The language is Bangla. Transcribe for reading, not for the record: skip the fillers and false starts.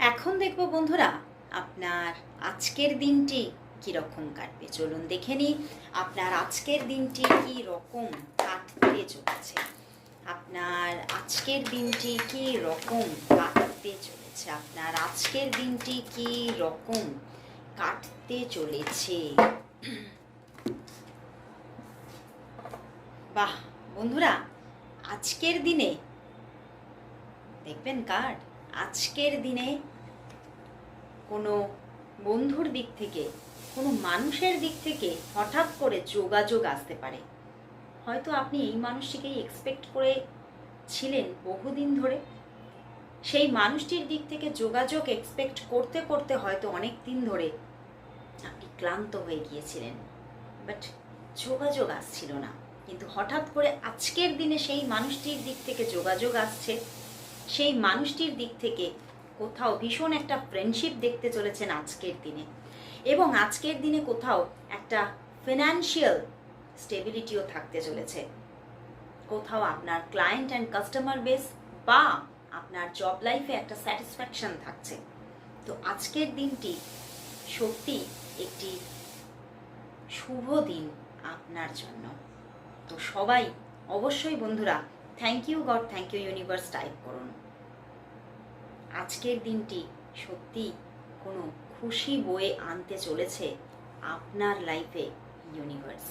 এখন দেখব বন্ধুরা আপনার আজকের দিনটি কীরকম কাটবে। চলুন দেখে নিই আপনার আজকের দিনটি কী রকম কাটতে চলেছে। আপনার আজকের দিনটি কী রকম কাটতে চলেছে। আপনার আজকের দিনটি কী রকম কাটতে চলেছে। বাহ বন্ধুরা, আজকের দিনে দেখবেন কার্ড, আজকের দিনে কোনো বন্ধুর দিক থেকে, কোনো মানুষের দিক থেকে হঠাৎ করে যোগাযোগ আসতে পারে। হয়তো আপনি এই মানুষটিকেই এক্সপেক্ট করে ছিলেন বহুদিন ধরে। সেই মানুষটির দিক থেকে যোগাযোগ এক্সপেক্ট করতে করতে হয়তো অনেক দিন ধরে আপনি ক্লান্ত হয়ে গিয়েছিলেন, বাট যোগাযোগ আসছিল না। কিন্তু হঠাৎ করে আজকের দিনে সেই মানুষটির দিক থেকে যোগাযোগ আসছে। সেই মানুষটির দিক থেকে কোথাও ভীষণ একটা ফ্রেন্ডশিপ দেখতে চলেছেন আজকের দিনে, এবং আজকের দিনে কোথাও একটা ফিনান্সিয়াল স্টেবিলিটিও থাকতে চলেছে। কোথাও আপনার ক্লায়েন্ট অ্যান্ড কাস্টমার বেস বা আপনার জব লাইফে একটা স্যাটিসফ্যাকশন থাকছে। তো আজকের দিনটি সত্যি একটি শুভ দিন আপনার জন্য। তো সবাই অবশ্যই বন্ধুরা thank you God, thank you universe type করুন। আজকের দিনটি সত্যি কোনো খুশি বয়ে আনতে চলেছে আপনার লাইফে ইউনিভার্স।